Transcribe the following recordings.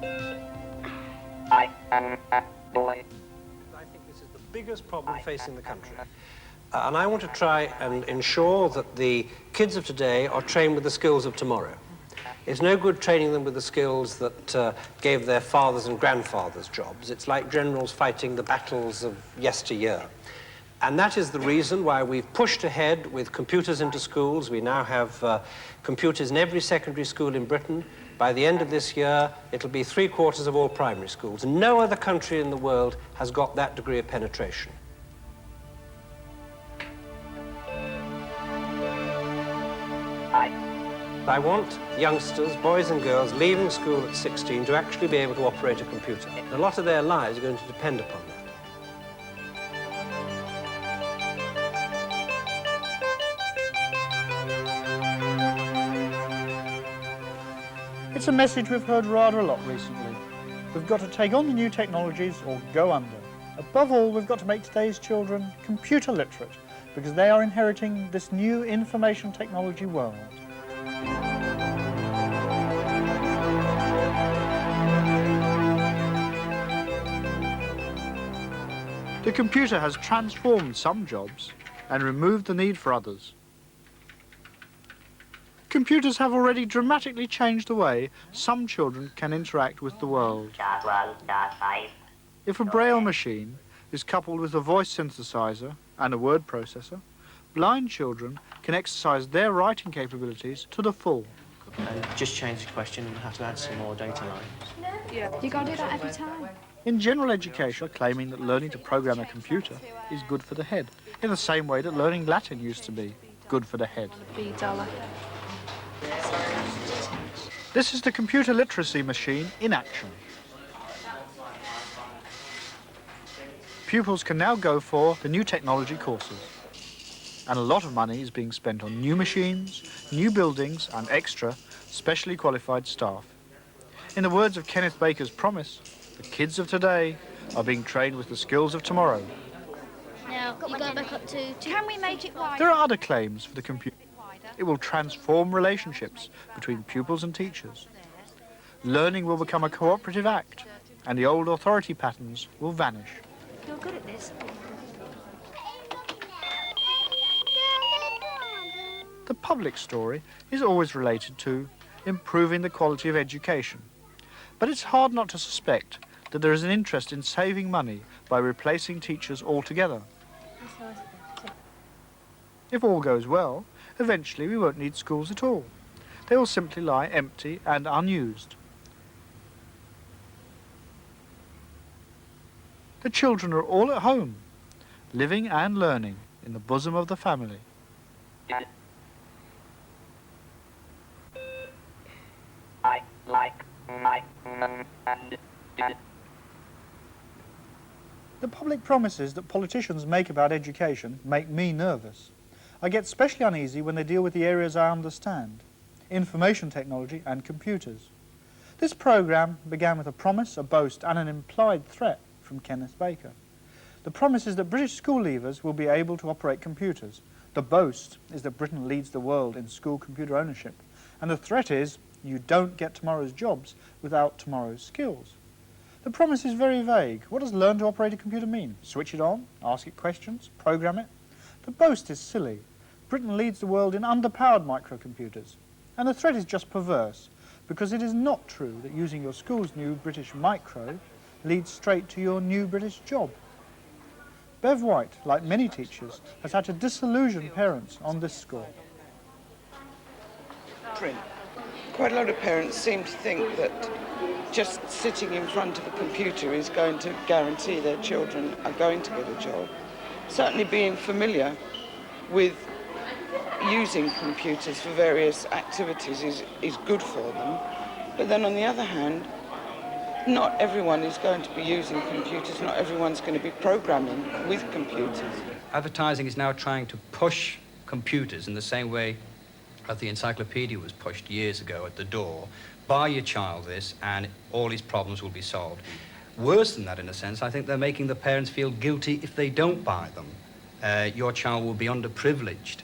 I am a boy. I think this is the biggest problem facing the country. And I want to try and ensure that the kids of today are trained with the skills of tomorrow. It's no good training them with the skills that gave their fathers and grandfathers jobs. It's like generals fighting the battles of yesteryear. And that is the reason why we've pushed ahead with computers into schools. We now have computers in every secondary school in Britain. By the end of this year, it'll be 3/4 of all primary schools. No other country in the world has got that degree of penetration. I want youngsters, boys and girls, leaving school at 16 to actually be able to operate a computer. And a lot of their lives are going to depend upon that. It's a message we've heard rather a lot recently. We've got to take on the new technologies or go under. Above all, we've got to make today's children computer literate because they are inheriting this new information technology world. The computer has transformed some jobs and removed the need for others. Computers have already dramatically changed the way some children can interact with the world. If a Braille machine is coupled with a voice synthesizer and a word processor, blind children can exercise their writing capabilities to the full. Just change the question and have to add some more data lines. Yeah. You got to do that every time. In general education, claiming that learning to program a computer is good for the head, in the same way that learning Latin used to be good for the head. Be duller. This is the computer literacy machine in action. Pupils can now go for the new technology courses. And a lot of money is being spent on new machines, new buildings and extra, specially qualified staff. In the words of Kenneth Baker's promise, the kids of today are being trained with the skills of tomorrow. Now, you go back up to... Can we make it wider? There are other claims for the computer. It will transform relationships between pupils and teachers. Learning will become a cooperative act, and the old authority patterns will vanish. You're good at this. The public story is always related to improving the quality of education. But it's hard not to suspect that there is an interest in saving money by replacing teachers altogether. If all goes well, eventually we won't need schools at all. They will simply lie empty and unused. The children are all at home, living and learning in the bosom of the family. I like my mum and dad. The public promises that politicians make about education make me nervous. I get especially uneasy when they deal with the areas I understand, information technology and computers. This programme began with a promise, a boast and an implied threat from Kenneth Baker. The promise is that British school leavers will be able to operate computers. The boast is that Britain leads the world in school computer ownership. And the threat is you don't get tomorrow's jobs without tomorrow's skills. The promise is very vague. What does learn to operate a computer mean? Switch it on, ask it questions, program it? The boast is silly. Britain leads the world in underpowered microcomputers. And the threat is just perverse, because it is not true that using your school's new British micro leads straight to your new British job. Bev White, like many teachers, has had to disillusion parents on this score. Print. Quite a lot of parents seem to think that just sitting in front of a computer is going to guarantee their children are going to get a job. Certainly being familiar with using computers for various activities is good for them. But then on the other hand, not everyone is going to be using computers, not everyone's going to be programming with computers. Advertising is now trying to push computers in the same way that the encyclopedia was pushed years ago at the door. Buy your child this and all his problems will be solved. Worse than that, in a sense, I think they're making the parents feel guilty if they don't buy them. Your child will be underprivileged.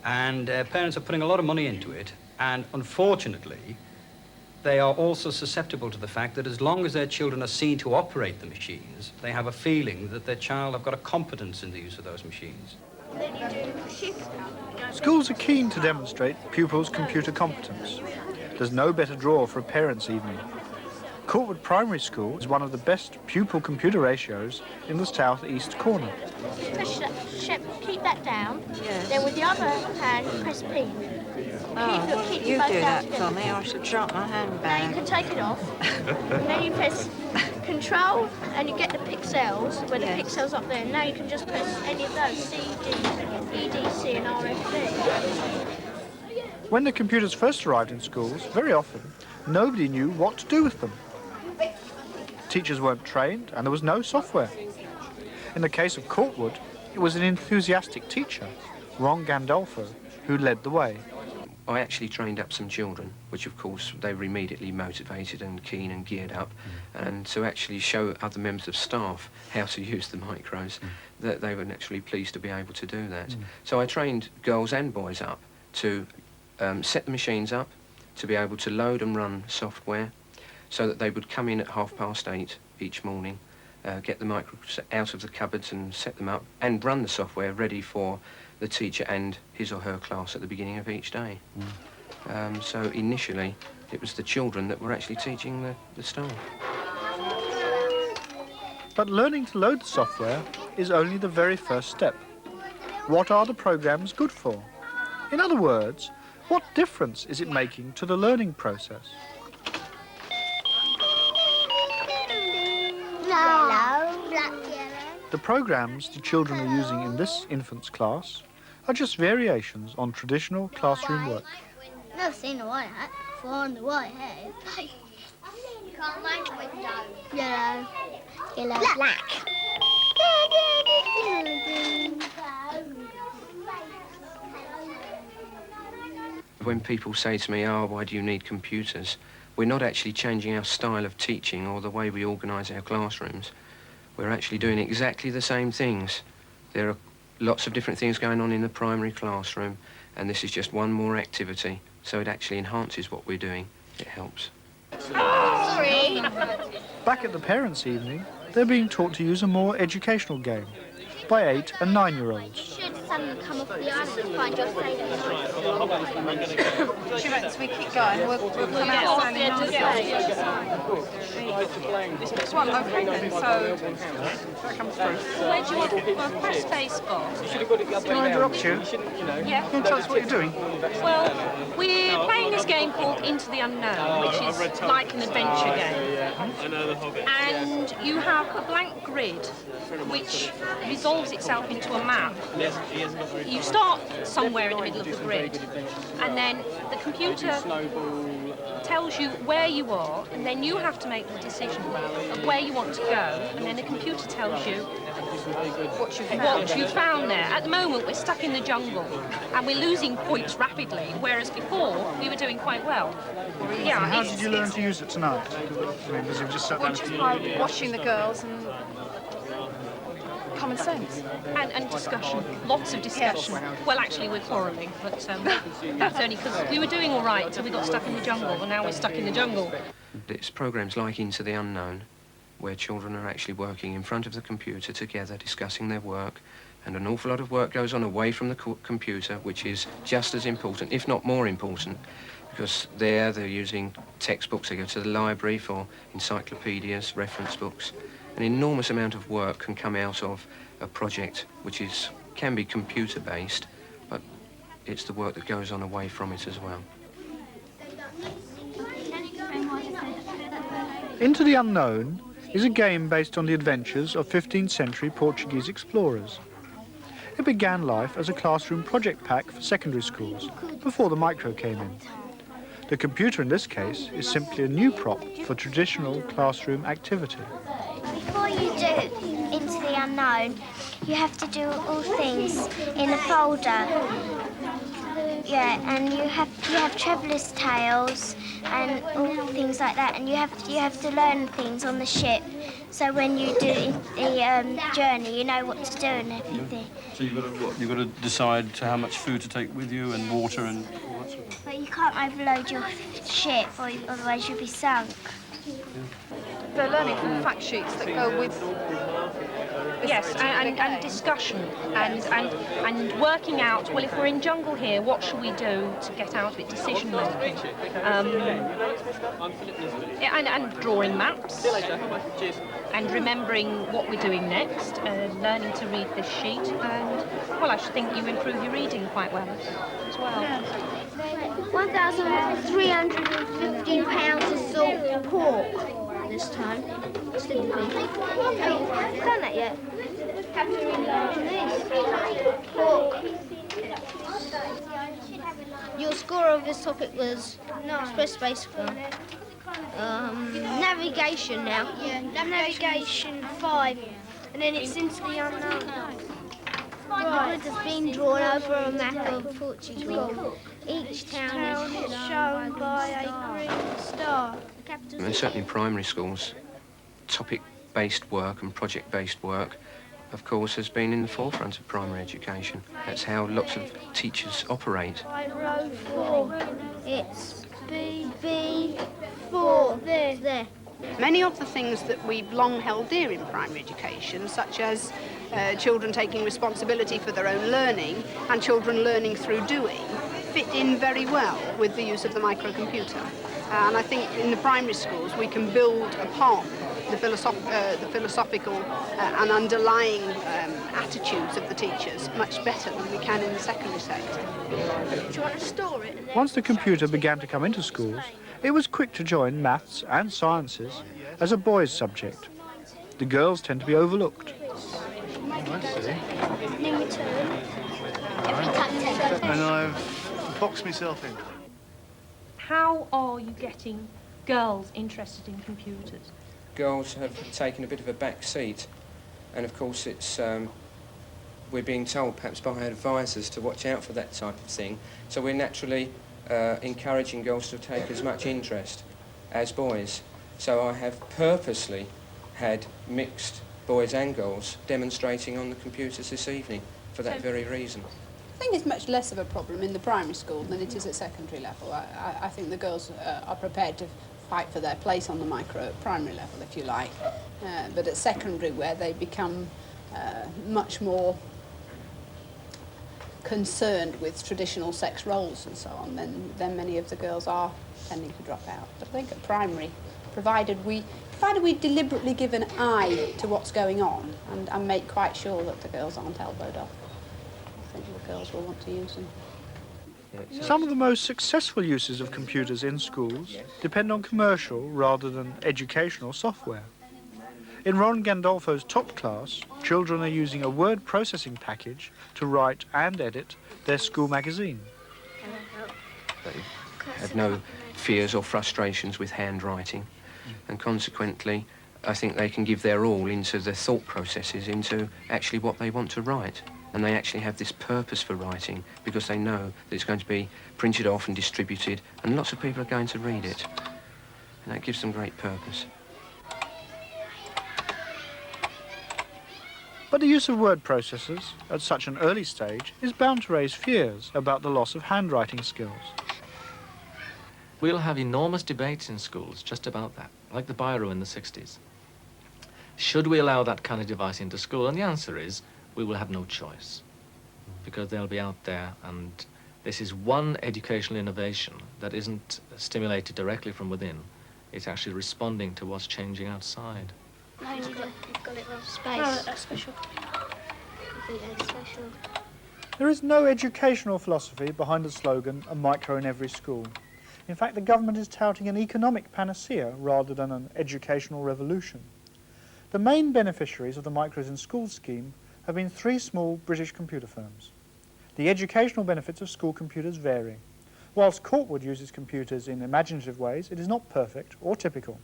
And parents are putting a lot of money into it, and unfortunately, they are also susceptible to the fact that as long as their children are seen to operate the machines, they have a feeling that their child have got a competence in the use of those machines. Schools are keen to demonstrate pupils' computer competence. There's no better draw for a parents' evening. Courtwood Primary School is one of the best pupil-computer ratios in the south-east corner. Push that, keep that down. Yes. Then with the other hand, press P. Keep You both do that together. for me, I should drop my hand Now you back. can take it off. And then you press Control, and you get the pixels, where the pixels up there. Now you can just press any of those, C, D, E, D, C, and R, F, D. When the computers first arrived in schools, very often, nobody knew what to do with them. Teachers weren't trained, and there was no software. In the case of Courtwood, it was an enthusiastic teacher, Ron Gandolfo, who led the way. I actually trained up some children, which of course they were immediately motivated and keen and geared up, and to actually show other members of staff how to use the micros, that they were naturally pleased to be able to do that. So I trained girls and boys up to set the machines up, to be able to load and run software, so that they would come in at 8:30 each morning, get the micros out of the cupboards and set them up, and run the software ready for the teacher and his or her class at the beginning of each day. So initially, it was the children that were actually teaching the staff. But learning to load the software is only the very first step. What are the programs good for? In other words, what difference is it making to the learning process? The programs the children are using in this infant's class are just variations on traditional classroom work. Never seen a white hat before on the white hat. You can't make a window. Yellow. Yellow. Black. When people say to me, "Oh, why do you need computers?" we're not actually changing our style of teaching or the way we organise our classrooms. We're actually doing exactly the same things. There are lots of different things going on in the primary classroom, and this is just one more activity, so it actually enhances what we're doing. It helps. Sorry. Back at the parents' evening, they're being taught to use a more educational game by 8 and 9-year-olds. Should suddenly come off the island and find your favourite. She reckons we keep going. We'll come out off the edge of the stage. Well, okay then, so that comes through. Where do you want to press spacebar? Can I interrupt you? Yeah. Can you tell us what you're doing? Well, we're playing this game called Into the Unknown, which is like an adventure game. And you have a blank grid which resolves itself into a map. You start somewhere in the middle of the grid, and then the computer tells you where you are, and then you have to make the decision of where you want to go, and then the computer tells you what you found there. At the moment, we're stuck in the jungle, and we're losing points rapidly, whereas before, we were doing quite well. Yeah, How did you learn to use it tonight? I mean, because you've just sat down. Just by watching the girls and common sense. And discussion, lots of discussion. Well, actually, we're quarrelling, but that's only because we were doing all right, so we got stuck in the jungle, and now we're stuck in the jungle. It's programs like Into the Unknown, where children are actually working in front of the computer together, discussing their work, and an awful lot of work goes on away from the computer, which is just as important, if not more important, because they're using textbooks. They go to the library for encyclopedias, reference books. An enormous amount of work can come out of a project which can be computer-based, but it's the work that goes on away from it as well. Into the Unknown is a game based on the adventures of 15th century Portuguese explorers. It began life as a classroom project pack for secondary schools, before the micro came in. The computer in this case is simply a new prop for traditional classroom activity. Before you do Into the Unknown, you have to do all things in a folder. Yeah, and you have Traveller's Tales and all things like that, and you have to learn things on the ship. So when you do the journey, you know what to do and everything. So you've got to decide how much food to take with you and water and all that sort of thing. But you can't overload your ship, or otherwise you'll be sunk. They're learning from fact sheets that go with... Yes, and discussion and working out, well, if we're in jungle here, what should we do to get out of it? Decision making. Yeah, and drawing maps. And remembering what we're doing next, learning to read this sheet, and, well, I should think you improve your reading quite well as well. £1,350 of salt and pork this time. Have you done that yet? Have to reload this. Pork. Your score of this topic was Express Space navigation now. Yeah, navigation 5, and then it's into the unknown. Right. It's been drawn over a map of Portugal. Each town is shown by a green star. And certainly in primary schools, topic-based work and project-based work, of course, has been in the forefront of primary education. That's how lots of teachers operate. Row 4. It's B4. There. Many of the things that we've long held dear in primary education, such as children taking responsibility for their own learning and children learning through doing, fit in very well with the use of the microcomputer. And I think in the primary schools we can build upon the philosophical and underlying attitudes of the teachers much better than we can in the secondary sector. Do you want to store it? Once the computer began to come into schools, it was quick to join maths and sciences as a boys' subject. The girls tend to be overlooked. And I've boxed myself in. How are you getting girls interested in computers? Girls have taken a bit of a back seat, and of course it's we're being told perhaps by our advisors to watch out for that type of thing, so we're naturally encouraging girls to take as much interest as boys. So I have purposely had mixed boys and girls demonstrating on the computers this evening for that very reason. I think it's much less of a problem in the primary school than it is at secondary level. I think the girls are prepared to fight for their place on the primary level, if you like. But at secondary, where they become much more concerned with traditional sex roles and so on, then many of the girls are tending to drop out. But I think at primary, provided we deliberately give an eye to what's going on and make quite sure that the girls aren't elbowed off, I think the girls will want to use them. Some of the most successful uses of computers in schools depend on commercial rather than educational software. In Ron Gandolfo's top class, children are using a word processing package to write and edit their school magazine. They have no fears or frustrations with handwriting, and consequently I think they can give their all into the thought processes, into actually what they want to write. And they actually have this purpose for writing because they know that it's going to be printed off and distributed and lots of people are going to read it. And that gives them great purpose. But the use of word processors at such an early stage is bound to raise fears about the loss of handwriting skills. We'll have enormous debates in schools just about that, like the biro in the 60s. Should we allow that kind of device into school? And the answer is, we will have no choice, because they'll be out there, and this is one educational innovation that isn't stimulated directly from within. It's actually responding to what's changing outside. No, you've got it wrong. Space. No, that's special. Special. There is no educational philosophy behind the slogan, "A micro in every school." In fact, the government is touting an economic panacea rather than an educational revolution. The main beneficiaries of the Micros in Schools scheme have been 3 small British computer firms. The educational benefits of school computers vary. Whilst Corkwood uses computers in imaginative ways, it is not perfect or typical.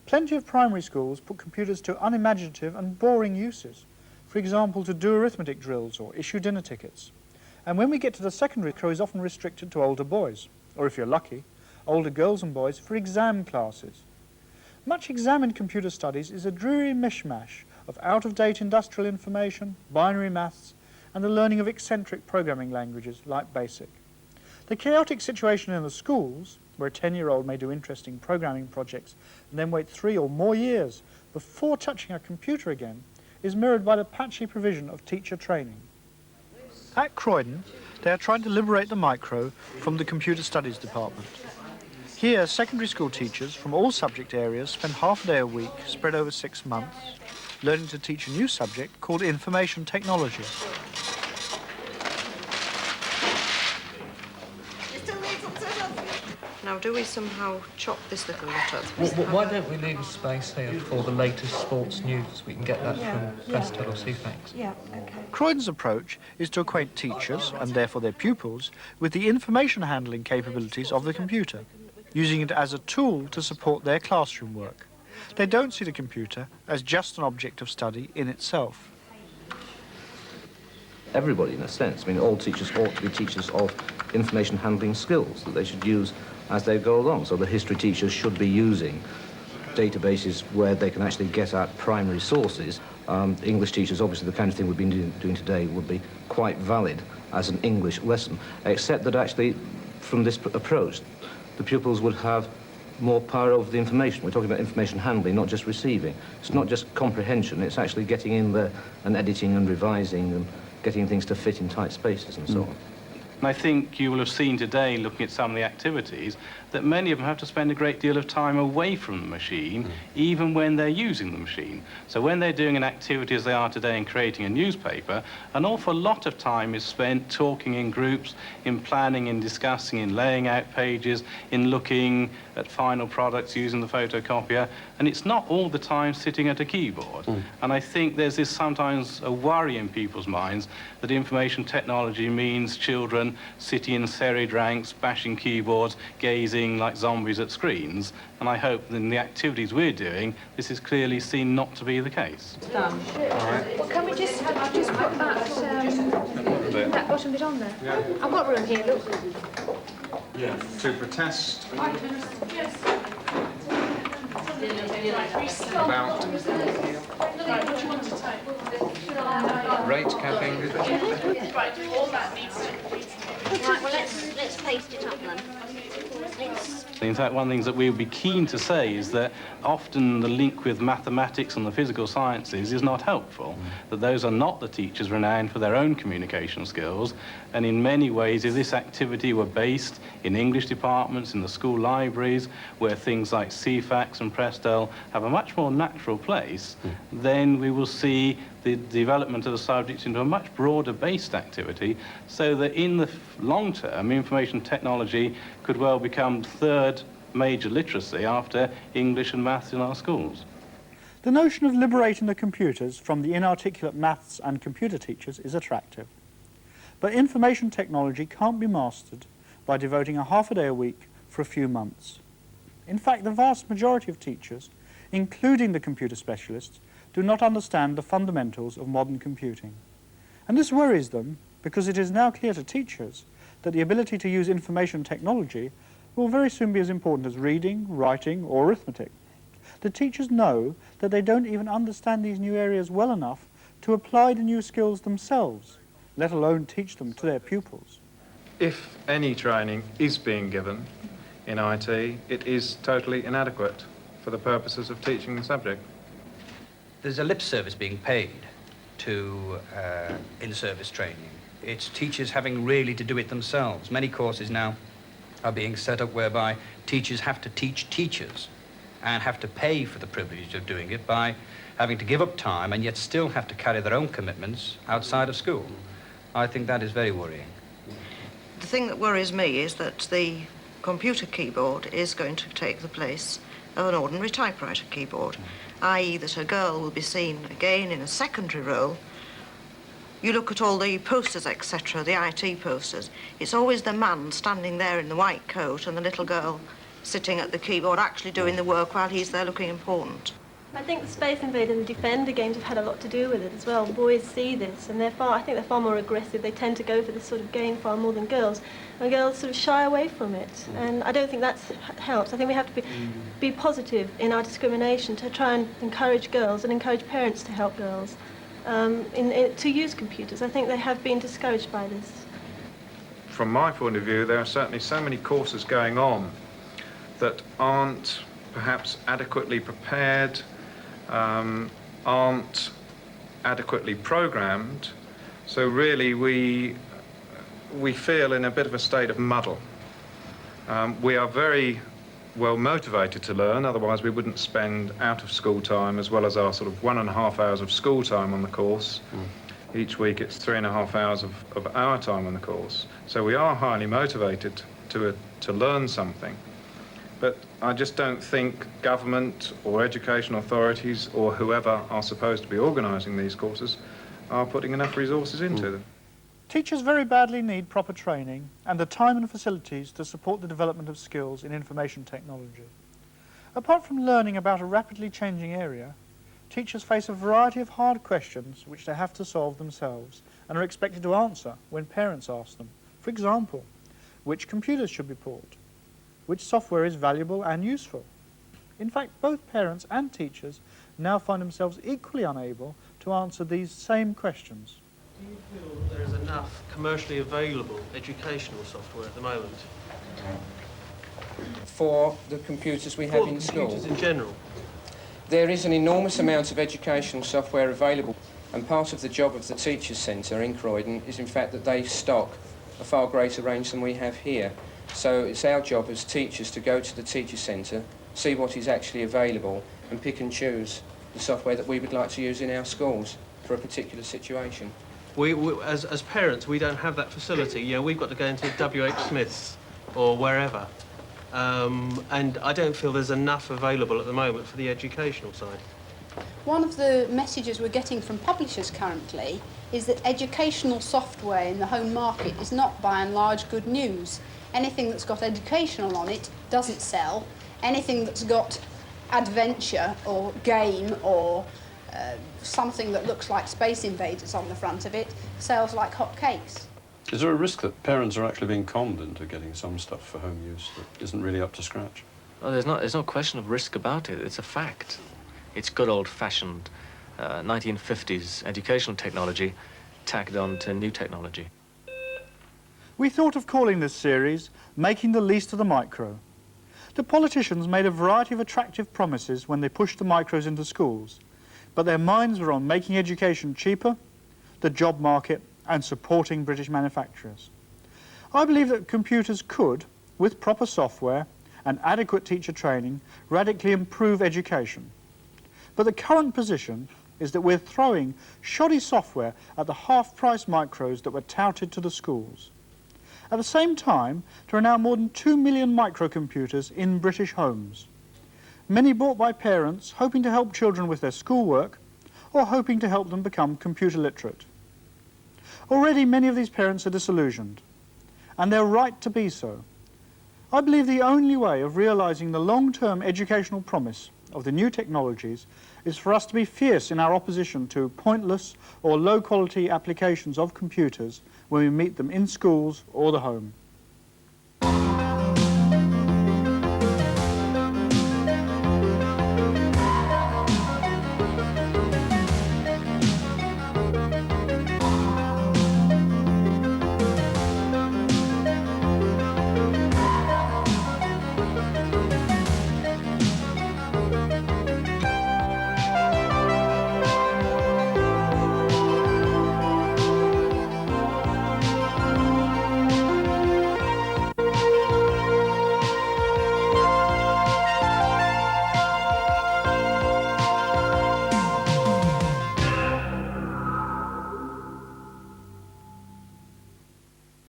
Plenty of primary schools put computers to unimaginative and boring uses, for example, to do arithmetic drills or issue dinner tickets. And when we get to the secondary, Micro is often restricted to older boys, or if you're lucky, older girls and boys for exam classes. Much examined computer studies is a dreary mishmash of out-of-date industrial information, binary maths, and the learning of eccentric programming languages like BASIC. The chaotic situation in the schools, where a 10-year-old may do interesting programming projects and then wait 3 or more years before touching a computer again, is mirrored by the patchy provision of teacher training. At Croydon, they are trying to liberate the micro from the Computer Studies department. Here, secondary school teachers from all subject areas spend half a day a week, spread over 6 months, learning to teach a new subject called information technology. Now, do we somehow chop this little lot up? Why don't we leave a space here for the latest sports news? We can get that from Prestel or CFAX. Yeah, okay. Croydon's approach is to acquaint teachers, and therefore their pupils, with the information handling capabilities of the computer, using it as a tool to support their classroom work. They don't see the computer as just an object of study in itself. Everybody, in a sense, I mean, all teachers ought to be teachers of information handling skills that they should use as they go along. So the history teachers should be using databases where they can actually get at primary sources. English teachers, obviously the kind of thing we've been doing today would be quite valid as an English lesson, except that actually from this approach the pupils would have more power over the information. We're talking about information handling, not just receiving. It's not just comprehension, it's actually getting in there and editing and revising and getting things to fit in tight spaces and so on. And I think you will have seen today, looking at some of the activities, that many of them have to spend a great deal of time away from the machine, even when they're using the machine. So when they're doing an activity as they are today in creating a newspaper, an awful lot of time is spent talking in groups, in planning, in discussing, in laying out pages, in looking at final products using the photocopier, and it's not all the time sitting at a keyboard. And I think there's this sometimes a worry in people's minds that information technology means children sitting in serried ranks, bashing keyboards, gazing like zombies at screens, and I hope that in the activities we're doing, this is clearly seen not to be the case. Done. Well, can we just put that bottom bit on there? Yeah. I've got room here, look. Yeah, to protest about rate capping. Right, well, let's paste it up then. In fact, one of the things that we would be keen to say is that often the link with mathematics and the physical sciences is not helpful, that those are not the teachers renowned for their own communication skills, and in many ways, if this activity were based in English departments, in the school libraries, where things like CFAX and Prestel have a much more natural place, then we will see the development of the subject into a much broader based activity, so that in the long term, information technology could well become third major literacy after English and maths in our schools. The notion of liberating the computers from the inarticulate maths and computer teachers is attractive. But information technology can't be mastered by devoting a half a day a week for a few months. In fact, the vast majority of teachers, including the computer specialists, do not understand the fundamentals of modern computing. And this worries them because it is now clear to teachers that the ability to use information technology will very soon be as important as reading, writing, or arithmetic. The teachers know that they don't even understand these new areas well enough to apply the new skills themselves, let alone teach them to their pupils. If any training is being given in IT, it is totally inadequate for the purposes of teaching the subject. There's a lip service being paid to in-service training. It's teachers having really to do it themselves. Many courses now are being set up whereby teachers have to teach teachers and have to pay for the privilege of doing it by having to give up time and yet still have to carry their own commitments outside of school. I think that is very worrying. The thing that worries me is that the computer keyboard is going to take the place of an ordinary typewriter keyboard, i.e. that a girl will be seen again in a secondary role. You look at all the posters, etc., the IT posters, it's always the man standing there in the white coat and the little girl sitting at the keyboard actually doing the work while he's there looking important. I think the Space Invaders and Defender games have had a lot to do with it as well. Boys see this and I think they're far more aggressive. They tend to go for this sort of game far more than girls. And girls sort of shy away from it. And I don't think that helps. I think we have to be positive in our discrimination to try and encourage girls and encourage parents to help girls to use computers. I think they have been discouraged by this. from my point of view, there are certainly so many courses going on that aren't perhaps adequately prepared, aren't adequately programmed. So really we feel in a bit of a state of muddle. We are very well motivated to learn, otherwise we wouldn't spend out of school time as well as our sort of 1.5 hours of school time on the course. Each week it's 3.5 hours of our time on the course. So we are highly motivated to learn something. But I just don't think government or education authorities or whoever are supposed to be organising these courses are putting enough resources into them. Teachers very badly need proper training and the time and facilities to support the development of skills in information technology. Apart from learning about a rapidly changing area, teachers face a variety of hard questions which they have to solve themselves and are expected to answer when parents ask them. For example, which computers should be bought? Which software is valuable and useful? In fact, both parents and teachers now find themselves equally unable to answer these same questions. Do you feel that there is enough commercially available educational software at the moment? For the computers we have in school? Computers in general. There is an enormous amount of educational software available, and part of the job of the Teachers' Centre in Croydon is in fact that they stock a far greater range than we have here. So it's our job as teachers to go to the Teachers' Centre, see what is actually available and pick and choose the software that we would like to use in our schools for a particular situation. As parents, we don't have that facility. You know, we've got to go into W.H. Smith's or wherever. And I don't feel there's enough available at the moment for the educational side. One of the messages we're getting from publishers currently is that educational software in the home market is not by and large good news. Anything that's got educational on it doesn't sell. Anything that's got adventure or game or something that looks like Space Invaders on the front of it sells like hotcakes. Is there a risk that parents are actually being conned into getting some stuff for home use that isn't really up to scratch? Well, there's no question of risk about it. It's a fact. It's good old-fashioned 1950s educational technology tacked on to new technology. We thought of calling this series Making the Least of the Micro. The politicians made a variety of attractive promises when they pushed the micros into schools, but their minds were on making education cheaper, the job market, and supporting British manufacturers. I believe that computers could, with proper software and adequate teacher training, radically improve education. But the current position is that we're throwing shoddy software at the half-price micros that were touted to the schools. At the same time, there are now more than 2 million microcomputers in British homes. Many bought by parents hoping to help children with their schoolwork or hoping to help them become computer literate. Already many of these parents are disillusioned, and they're right to be so. I believe the only way of realising the long-term educational promise of the new technologies is for us to be fierce in our opposition to pointless or low-quality applications of computers when we meet them in schools or the home.